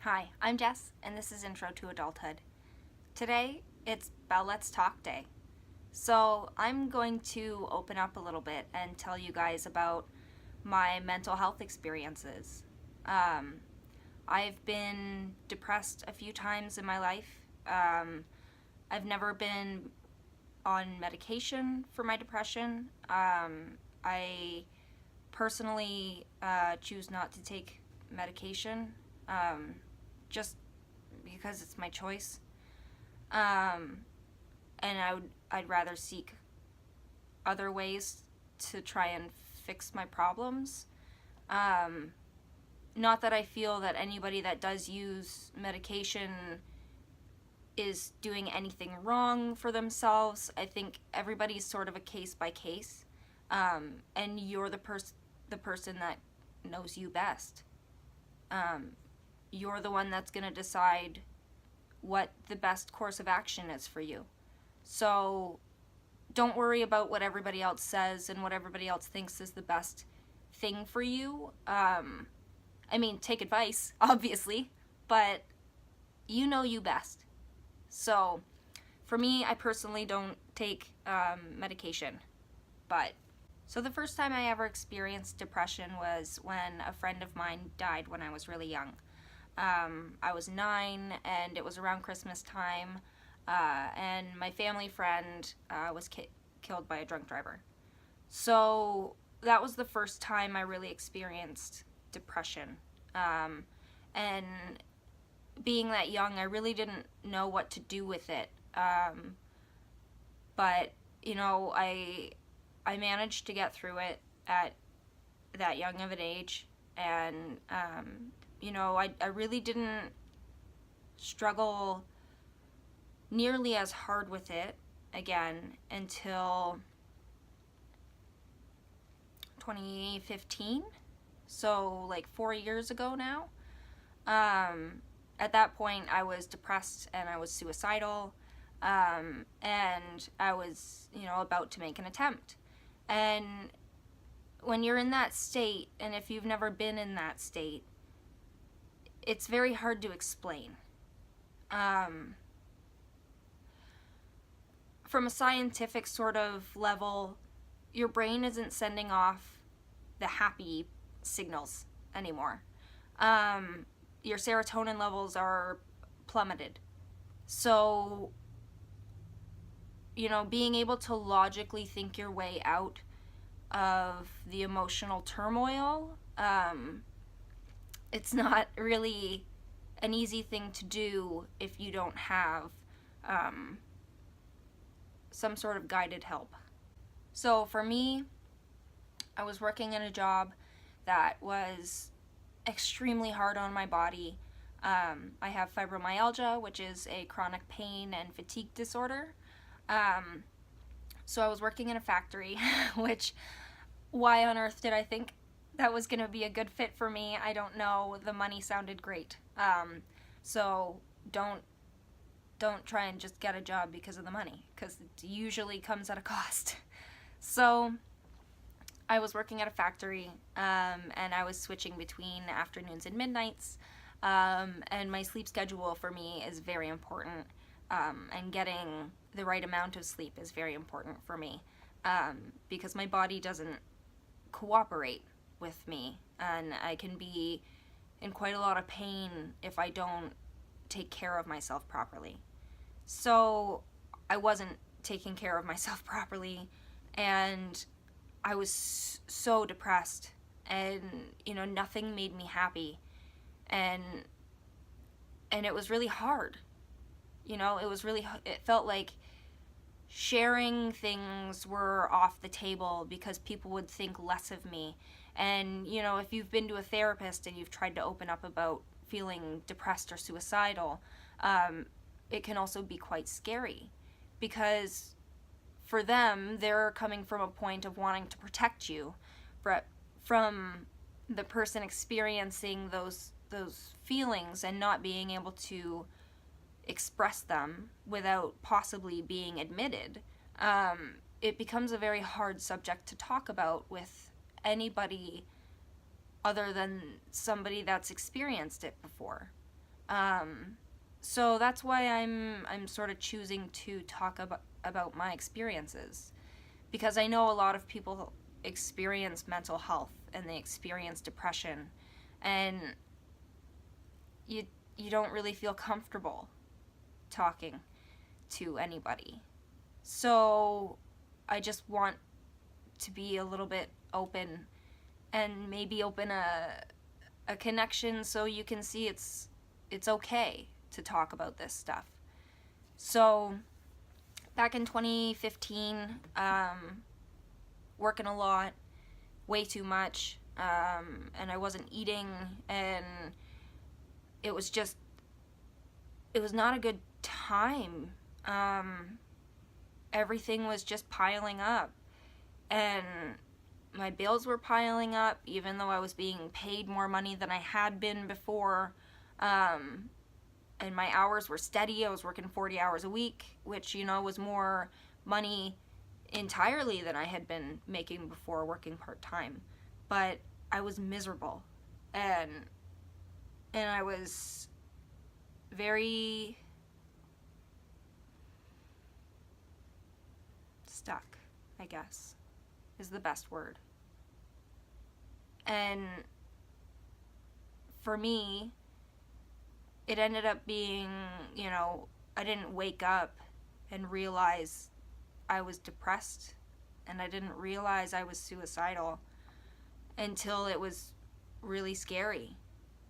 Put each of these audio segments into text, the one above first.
Hi, I'm Jess, and this is Intro to Adulthood. Today, it's Bell Let's Talk Day. So, I'm going to open up a little bit and tell you guys about my mental health experiences. I've been depressed a few times in my life. I've never been on medication for my depression. I personally choose not to take medication. Just because it's my choice. And I'd rather seek other ways to try and fix my problems. Not that I feel that anybody that does use medication is doing anything wrong for themselves. I think everybody's sort of a case by case, and you're the person that knows you best. You're the one that's going to decide what the best course of action is for you. So don't worry about what everybody else says and what everybody else thinks is the best thing for you. Take advice, obviously, but you know you best. So for me, I personally don't take medication. So the first time I ever experienced depression was when a friend of mine died when I was really young. I was 9, and it was around Christmas time, and my family friend was killed by a drunk driver. So that was the first time I really experienced depression. And being that young, I really didn't know what to do with it. But, I managed to get through it at that young of an age, and I really didn't struggle nearly as hard with it again until 2015, so like 4 years ago now. At that point, I was depressed and I was suicidal, and I was, about to make an attempt. And when you're in that state, and if you've never been in that state, it's very hard to explain. From a scientific sort of level, your brain isn't sending off the happy signals anymore. Your serotonin levels are plummeted. So, being able to logically think your way out of the emotional turmoil, it's not really an easy thing to do if you don't have some sort of guided help. So for me, I was working in a job that was extremely hard on my body. I have fibromyalgia, which is a chronic pain and fatigue disorder. So I was working in a factory, which, why on earth did I think that was going to be a good fit for me? I don't know. The money sounded great. So don't try and just get a job because of the money, because it usually comes at a cost. So I was working at a factory, and I was switching between afternoons and midnights, and my sleep schedule for me is very important, and getting the right amount of sleep is very important for me, because my body doesn't cooperate with me, and I can be in quite a lot of pain if I don't take care of myself properly. So I wasn't taking care of myself properly, and I was so depressed, and nothing made me happy, and it was really hard. It felt like sharing things were off the table because people would think less of me. And if you've been to a therapist and you've tried to open up about feeling depressed or suicidal, it can also be quite scary, because for them, they're coming from a point of wanting to protect you from the person experiencing those feelings and not being able to express them without possibly being admitted. It becomes a very hard subject to talk about with anybody other than somebody that's experienced it before. So that's why I'm sort of choosing to talk about my experiences, because I know a lot of people experience mental health and they experience depression, and you you don't really feel comfortable talking to anybody. So I just want to be a little bit open, and maybe open a connection so you can see it's okay to talk about this stuff. So back in 2015, working a lot, way too much, and I wasn't eating, and it was just, it was not a good time. Everything was just piling up, and my bills were piling up, even though I was being paid more money than I had been before. And my hours were steady. I was working 40 hours a week, which, was more money entirely than I had been making before working part-time. But I was miserable, and I was very stuck, I guess, is the best word. And for me, it ended up being, I didn't wake up and realize I was depressed, and I didn't realize I was suicidal until it was really scary.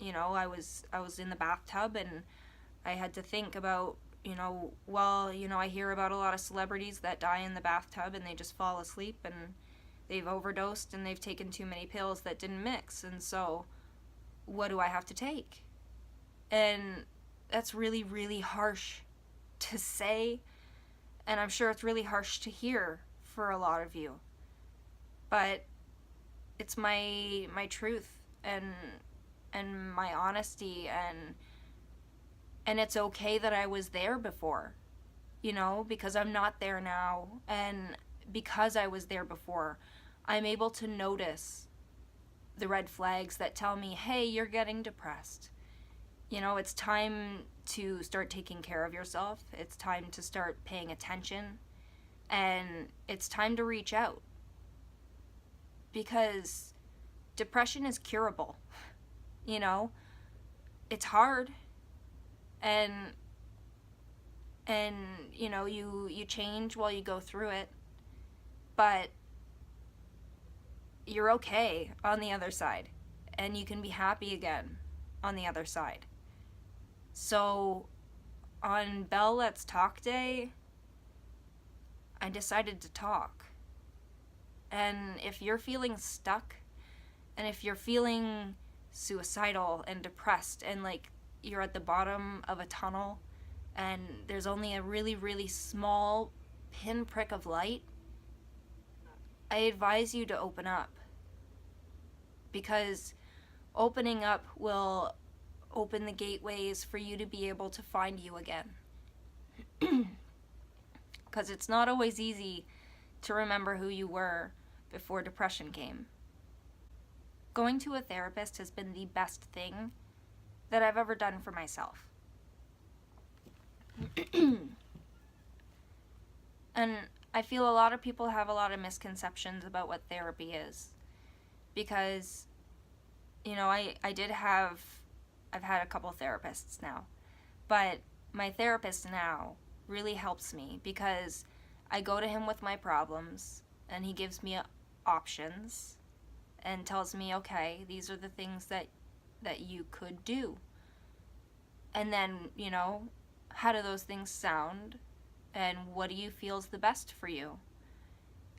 I was in the bathtub, and I had to think about, I hear about a lot of celebrities that die in the bathtub and they just fall asleep and they've overdosed and they've taken too many pills that didn't mix, and so what do I have to take? And that's really, really harsh to say, and I'm sure it's really harsh to hear for a lot of you. But it's my truth, and my honesty, and it's okay that I was there before, because I'm not there now, and because I was there before, I'm able to notice the red flags that tell me, hey, you're getting depressed. It's time to start taking care of yourself. It's time to start paying attention. And it's time to reach out. Because depression is curable. It's hard. And you change while you go through it. But you're okay on the other side. And you can be happy again on the other side. So on Bell Let's Talk Day, I decided to talk. And if you're feeling stuck, and if you're feeling suicidal and depressed, and like you're at the bottom of a tunnel and there's only a really, really small pinprick of light, I advise you to open up. Because opening up will open the gateways for you to be able to find you again. Because it's not always easy to remember who you were before depression came. Going to a therapist has been the best thing that I've ever done for myself. And I feel a lot of people have a lot of misconceptions about what therapy is. Because, I've had a couple therapists now. But my therapist now really helps me, because I go to him with my problems and he gives me options and tells me, okay, these are the things that you could do. And then, how do those things sound? And what do you feel is the best for you?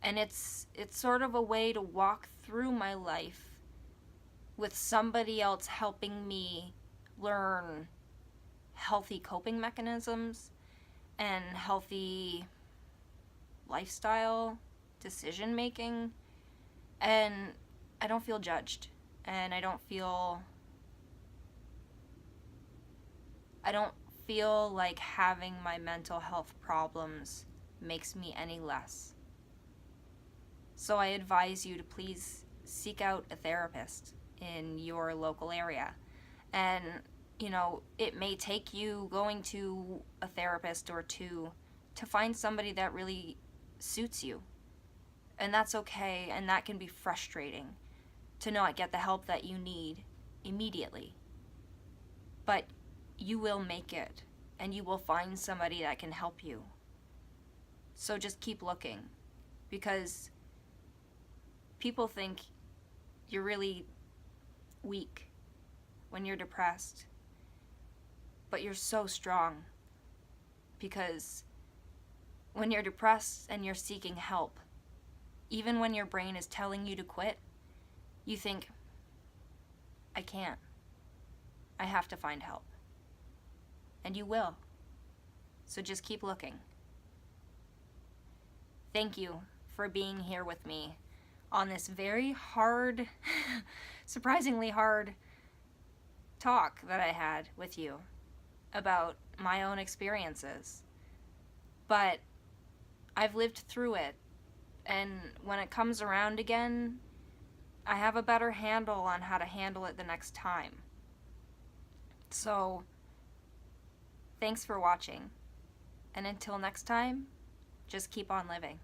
And it's sort of a way to walk through my life with somebody else helping me learn healthy coping mechanisms and healthy lifestyle decision making. And I don't feel judged, and I don't feel like having my mental health problems makes me any less. So I advise you to please seek out a therapist in your local area. And it may take you going to a therapist or two to find somebody that really suits you. And that's okay, and that can be frustrating to not get the help that you need immediately. But you will make it, and you will find somebody that can help you. So just keep looking, because people think you're really weak when you're depressed, but you're so strong, because when you're depressed and you're seeking help, even when your brain is telling you to quit, you think, I can't. I have to find help. And you will. So just keep looking. Thank you for being here with me on this very hard, surprisingly hard talk that I had with you about my own experiences. But I've lived through it, and when it comes around again, I have a better handle on how to handle it the next time. So, thanks for watching, and until next time, just keep on living.